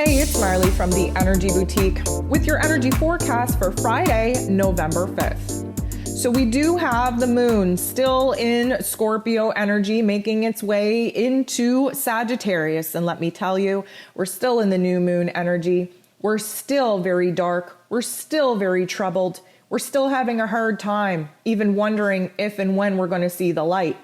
Hey, it's Marley from the Energy Boutique with your energy forecast for Friday, November 5th. So we do have the moon still in Scorpio energy making its way into Sagittarius. And let me tell you, we're still in the new moon energy. We're still very dark. We're still very troubled. We're still having a hard time, even wondering if and when we're going to see the light.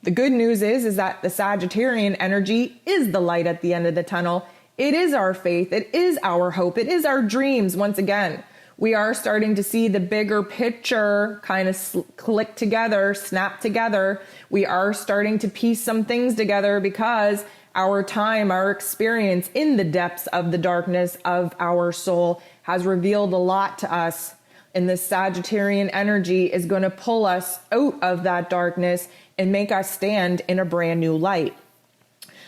The good news is that the Sagittarian energy is the light at the end of the tunnel. It is our faith. It is our hope. It is our dreams. Once again, we are starting to see the bigger picture kind of click together, snap together. We are starting to piece some things together because our time, our experience in the depths of the darkness of our soul has revealed a lot to us. And this Sagittarian energy is going to pull us out of that darkness and make us stand in a brand new light.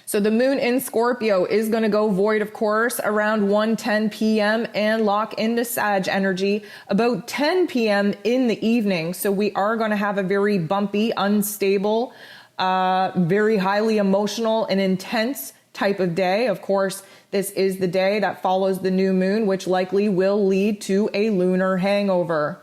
So the moon in Scorpio is going to go void, of course, around 1:10 p.m. and lock into Sag energy about 10 p.m. in the evening. So we are going to have a very bumpy, unstable, very highly emotional and intense type of day. Of course, this is the day that follows the new moon, which likely will lead to a lunar hangover.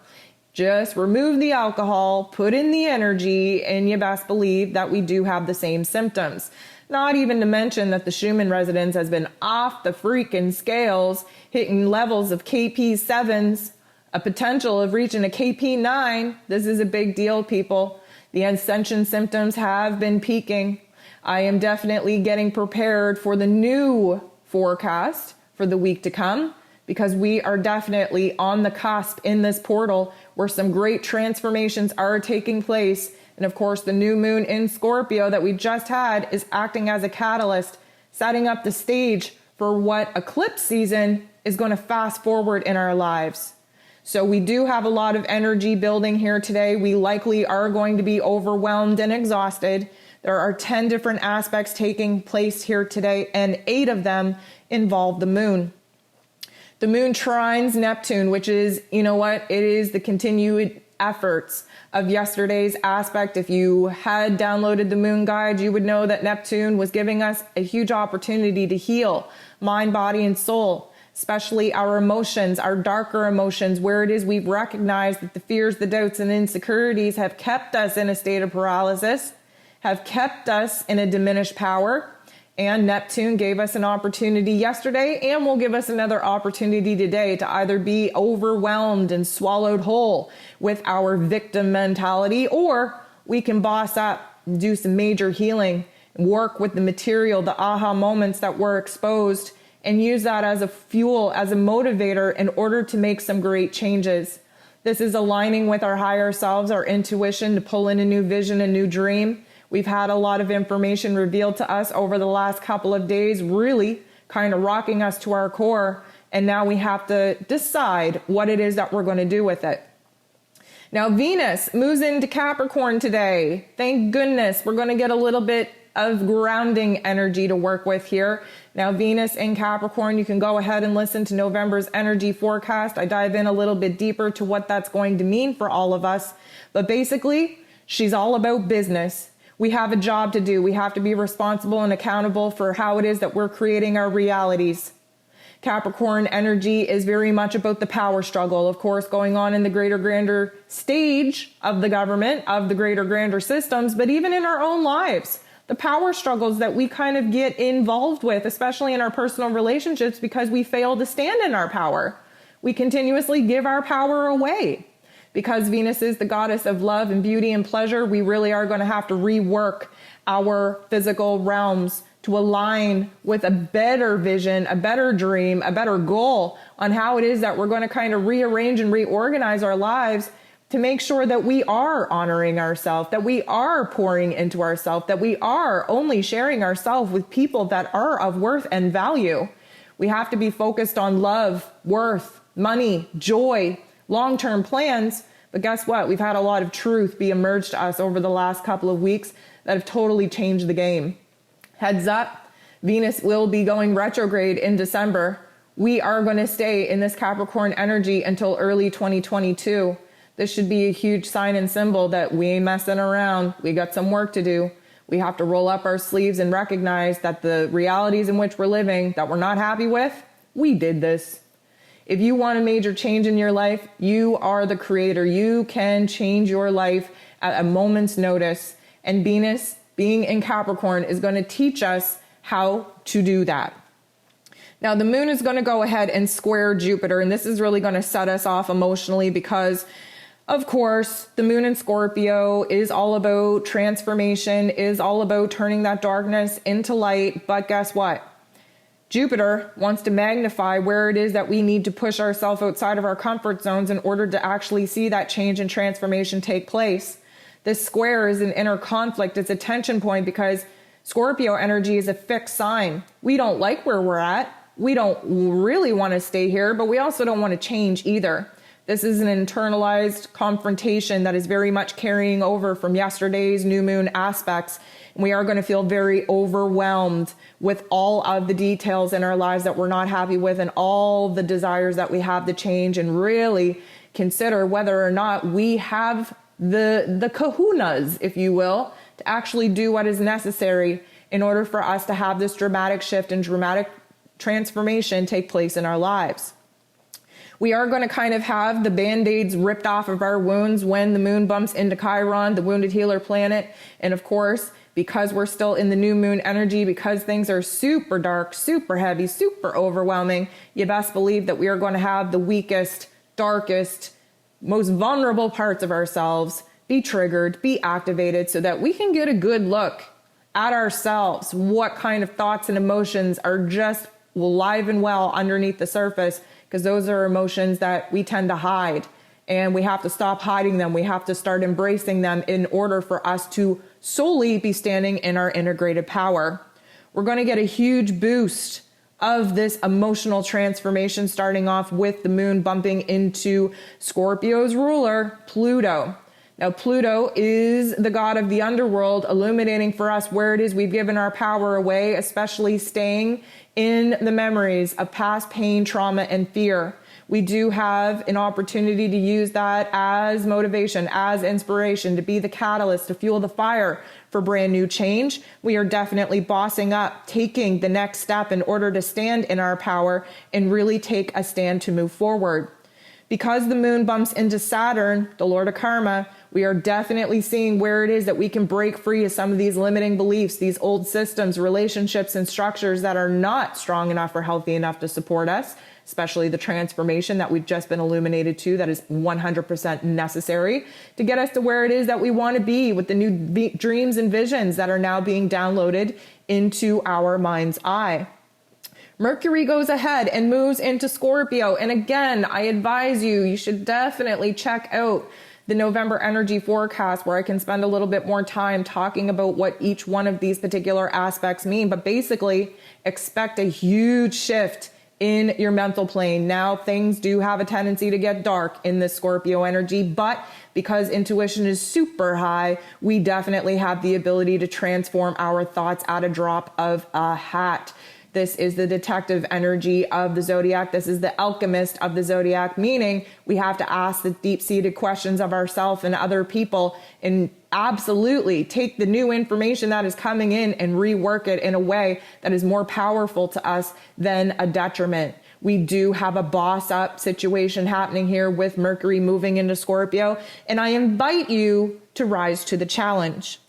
Just remove the alcohol, put in the energy, and you best believe that we do have the same symptoms. Not even to mention that the Schumann Resonance has been off the freaking scales, hitting levels of KP7s, a potential of reaching a KP9. This is a big deal, people. The ascension symptoms have been peaking. I am definitely getting prepared for the new forecast for the week to come, because we are definitely on the cusp in this portal where some great transformations are taking place. And of course, the new moon in Scorpio that we just had is acting as a catalyst, setting up the stage for what eclipse season is going to fast forward in our lives. So we do have a lot of energy building here today. We likely are going to be overwhelmed and exhausted. There are 10 different aspects taking place here today, and 8 of them involve the moon. The moon trines Neptune, which is, you know what, it is the continued efforts of yesterday's aspect. If you had downloaded the moon guide, you would know that Neptune was giving us a huge opportunity to heal mind, body, and soul, especially our emotions, our darker emotions, where it is we've recognized that the fears, the doubts, and insecurities have kept us in a state of paralysis, have kept us in a diminished power. And Neptune gave us an opportunity yesterday and will give us another opportunity today to either be overwhelmed and swallowed whole with our victim mentality, or we can boss up, do some major healing, work with the material, the aha moments that were exposed, and use that as a fuel, as a motivator in order to make some great changes. This is aligning with our higher selves, our intuition to pull in a new vision, a new dream. We've had a lot of information revealed to us over the last couple of days, really kind of rocking us to our core. And now we have to decide what it is that we're going to do with it. Now, Venus moves into Capricorn today. Thank goodness we're going to get a little bit of grounding energy to work with here. Now, Venus in Capricorn, you can go ahead and listen to November's energy forecast. I dive in a little bit deeper to what that's going to mean for all of us. But basically, she's all about business. We have a job to do. We have to be responsible and accountable for how it is that we're creating our realities. Capricorn energy is very much about the power struggle, of course, going on in the greater, grander stage of the government, of the greater, grander systems, but even in our own lives. The power struggles that we kind of get involved with, especially in our personal relationships, because we fail to stand in our power. We continuously give our power away. Because Venus is the goddess of love and beauty and pleasure, we really are going to have to rework our physical realms to align with a better vision, a better dream, a better goal on how it is that we're going to kind of rearrange and reorganize our lives to make sure that we are honoring ourselves, that we are pouring into ourselves, that we are only sharing ourselves with people that are of worth and value. We have to be focused on love, worth, money, joy, long-term plans. But guess what? We've had a lot of truth be emerged to us over the last couple of weeks that have totally changed the game. Heads up, Venus will be going retrograde in December. We are going to stay in this Capricorn energy until early 2022. This should be a huge sign and symbol that we ain't messing around. We got some work to do. We have to roll up our sleeves and recognize that the realities in which we're living that we're not happy with, we did this. If you want a major change in your life, you are the creator. You can change your life at a moment's notice. And Venus, being in Capricorn, is going to teach us how to do that. Now, the moon is going to go ahead and square Jupiter, and this is really going to set us off emotionally because, of course, the moon in Scorpio is all about transformation, is all about turning that darkness into light. But guess what? Jupiter wants to magnify where it is that we need to push ourselves outside of our comfort zones in order to actually see that change and transformation take place. This square is an inner conflict. It's a tension point because Scorpio energy is a fixed sign. We don't like where we're at. We don't really want to stay here, but we also don't want to change either. This is an internalized confrontation that is very much carrying over from yesterday's new moon aspects. We are going to feel very overwhelmed with all of the details in our lives that we're not happy with and all the desires that we have to change, and really consider whether or not we have the kahunas, if you will, to actually do what is necessary in order for us to have this dramatic shift and dramatic transformation take place in our lives. We are going to kind of have the band-aids ripped off of our wounds when the moon bumps into Chiron, the wounded healer planet. And of course, because we're still in the new moon energy, because things are super dark, super heavy, super overwhelming, you best believe that we are going to have the weakest, darkest, most vulnerable parts of ourselves be triggered, be activated, so that we can get a good look at ourselves, what kind of thoughts and emotions are just alive and well underneath the surface, because those are emotions that we tend to hide, and we have to stop hiding them. We have to start embracing them in order for us to solely be standing in our integrated power. We're going to get a huge boost of this emotional transformation, starting off with the moon bumping into Scorpio's ruler, Pluto. Now, Pluto is the god of the underworld, illuminating for us where it is we've given our power away, especially staying in the memories of past pain, trauma, and fear. We do have an opportunity to use that as motivation, as inspiration, to be the catalyst, to fuel the fire for brand new change. We are definitely bossing up, taking the next step in order to stand in our power and really take a stand to move forward. Because the moon bumps into Saturn, the Lord of Karma, we are definitely seeing where it is that we can break free of some of these limiting beliefs, these old systems, relationships, and structures that are not strong enough or healthy enough to support us, especially the transformation that we've just been illuminated to that is 100% necessary to get us to where it is that we want to be with the new dreams and visions that are now being downloaded into our mind's eye. Mercury goes ahead and moves into Scorpio. And again, I advise you should definitely check out the November energy forecast, where I can spend a little bit more time talking about what each one of these particular aspects mean. But basically, expect a huge shift in your mental plane. Now, things do have a tendency to get dark in this Scorpio energy, but because intuition is super high, we definitely have the ability to transform our thoughts at a drop of a hat. This is the detective energy of the zodiac. This is the alchemist of the zodiac, meaning we have to ask the deep-seated questions of ourselves and other people and absolutely take the new information that is coming in and rework it in a way that is more powerful to us than a detriment. We do have a boss up situation happening here with Mercury moving into Scorpio, and I invite you to rise to the challenge.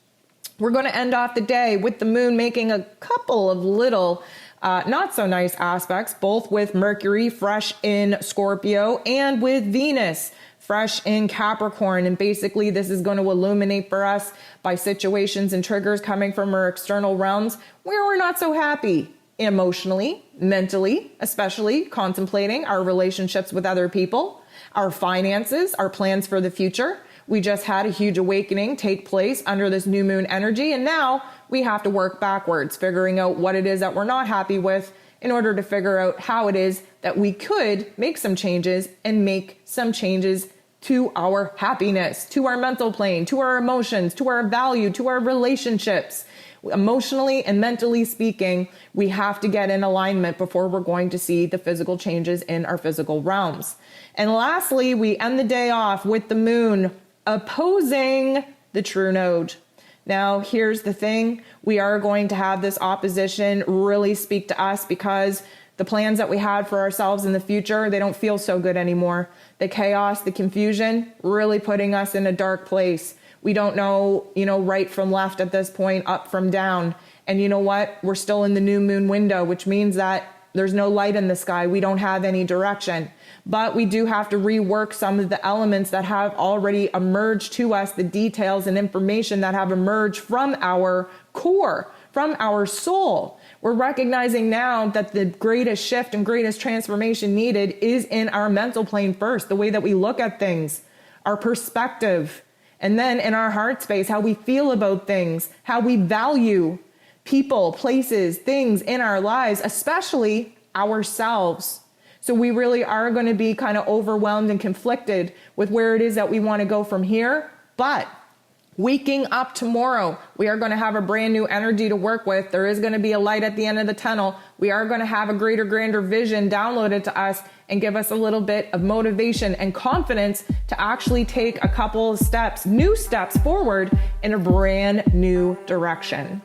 We're going to end off the day with the moon making a couple of little not so nice aspects, both with Mercury fresh in Scorpio and with Venus fresh in Capricorn. And basically this is going to illuminate for us by situations and triggers coming from our external realms where we're not so happy emotionally, mentally, especially contemplating our relationships with other people, our finances, our plans for the future. We just had a huge awakening take place under this new moon energy, and now we have to work backwards, figuring out what it is that we're not happy with in order to figure out how it is that we could make some changes and make some changes to our happiness, to our mental plane, to our emotions, to our value, to our relationships. Emotionally and mentally speaking, we have to get in alignment before we're going to see the physical changes in our physical realms. And lastly, we end the day off with the moon opposing the true node. Now, here's the thing. We are going to have this opposition really speak to us because the plans that we had for ourselves in the future, they don't feel so good anymore. The chaos, the confusion, really putting us in a dark place. We don't know, right from left at this point, up from down. And you know what? We're still in the new moon window, which means that there's no light in the sky. We don't have any direction. But we do have to rework some of the elements that have already emerged to us, the details and information that have emerged from our core, from our soul. We're recognizing now that the greatest shift and greatest transformation needed is in our mental plane first, the way that we look at things, our perspective, and then in our heart space, how we feel about things, how we value people, places, things in our lives, especially ourselves. So we really are going to be kind of overwhelmed and conflicted with where it is that we want to go from here. But waking up tomorrow, we are going to have a brand new energy to work with. There is going to be a light at the end of the tunnel. We are going to have a greater, grander vision downloaded to us and give us a little bit of motivation and confidence to actually take a couple of steps, new steps forward in a brand new direction.